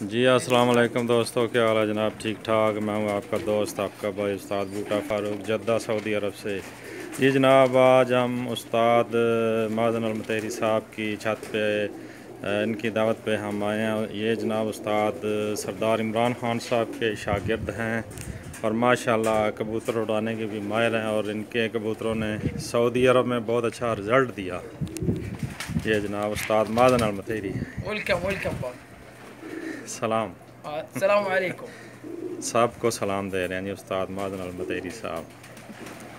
जी अस्सलाम वालेकुम दोस्तों, क्या हाल है जनाब? ठीक ठाक। मैं हूं आपका दोस्त, आपका भाई उस्ताद बूटा फ़ारूक, जद्दा सऊदी अरब से। जी जनाब, आज हम उस्ताद माज़न अल मतहरी साहब की छत पे इनकी दावत पे हम आए हैं। ये जनाब उस्ताद सरदार इमरान ख़ान साहब के शागिर्द हैं और माशाल्लाह कबूतर उड़ाने के भी माहिर हैं और इनके कबूतरों ने सऊदी अरब में बहुत अच्छा रिज़ल्ट दिया। ये जनाब उस्ताद माज़न अल मतहरी। वेलकम सलाम। अस्सलाम वालेकुम। सबको सलाम दे रहे हैं जी उस्ताद माज़न अल मतहरी साहब।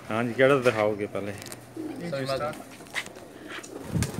हाँ जी, केड़ा दिखाओगे पहले?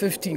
15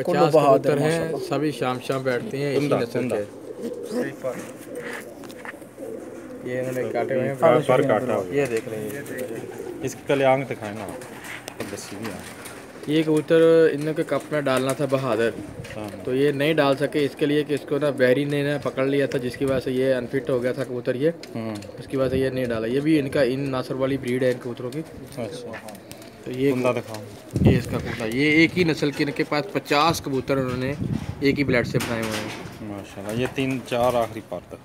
50 कबूतर हैं, सभी शाम बैठते हैं इसी नस्ल के। ये इन्होंने काटे हुए हैं, पर काटा हुआ। ये देख रहे हैं, इसके पहले आंख दिखाए ना, ये कबूतर इनके कप में डालना था बहादुर, तो ये नहीं डाल सके इसके लिए कि इसको ना बहरी ने ना पकड़ लिया था, जिसकी वजह से ये अनफिट हो गया था कबूतर। ये उसकी वजह से ये नहीं डाला। ये भी इनका इन नासर वाली ब्रीड है इन कबूतरों की। तो ये दिखाओ, ये इसका कबूतर, ये एक ही नस्ल के, इनके पास 50 कबूतर उन्होंने एक ही ब्लड से बनाए हुए हैं माशाल्लाह। ये 3-4 आखिरी पार तक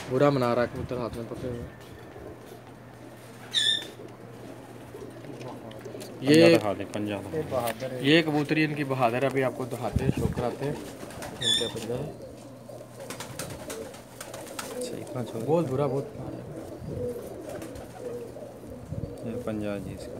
बुरा मना रहा है कबूतर हाथ में पकड़े हुए। ये कबूतरी इनकी बहादुर, अभी आपको दिखाते हैं, शो कराते हैं। इनका पंजा है बहुत बुरा, बहुत ये पंजा जी इसका।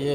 ये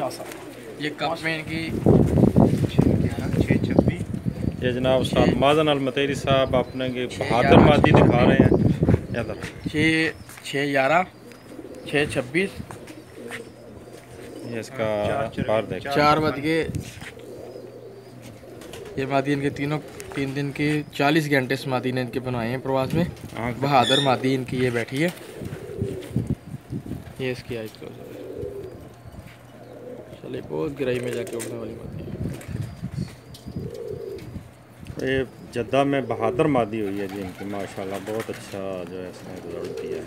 कासा। ये कप में इनकी 626। ये जनाब उस्ताद माज़न अल मतहरी साहब अपने के बहादुर मादी दिखा रहे हैं। 611 626। ये इसका पार देखो, 4 बज के। ये मादी इनके तीन दिन की 40 घंटे से मादी ने इनके बनवाए हैं प्रवास में। बहादुर मादी इनकी ये बैठी है। ये इसकी आइज को चलिए, बहुत गहराई में जाके उड़ने वाली मादी है। ये जद्दा में बहादुर मादी हुई है जी इनकी माशाल्लाह। बहुत अच्छा जो है इसने रिजल्ट दिया है।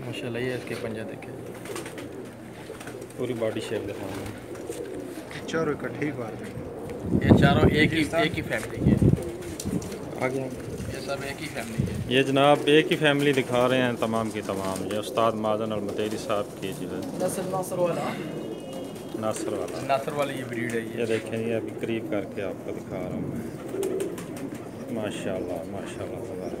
माशाल्लाह। ये इसके पंजा देखे, पूरी बॉडी शेप दिखाऊंगा। चारों इकट्ठे ही बार देंगे। ये चारों एक ही फैमिली के, आ गया। ये सब एक ही फैमिली के। ये जनाब एक ही फैमिली दिखा रहे हैं तमाम की तमाम। ये उस्ताद माज़न अल मतहरी साहब की जो है नस्ल नासर वाला। नासर वाली ये ब्रीड है। ये देखें, ये अभी करीब करके आपको दिखा रहा हूँ मैं। माशाल्लाह माशाल्लाह तबारक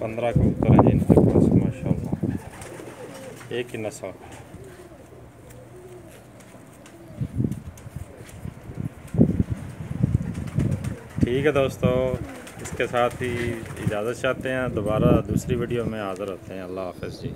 15 कबूतर हैं इनके पास माशाल्लाह, एक ही नस्ल। ठीक है दोस्तों, इसके साथ ही इजाज़त चाहते हैं। दोबारा दूसरी वीडियो में हाज़िर होते हैं। अल्लाह हाफ़िज़ जी।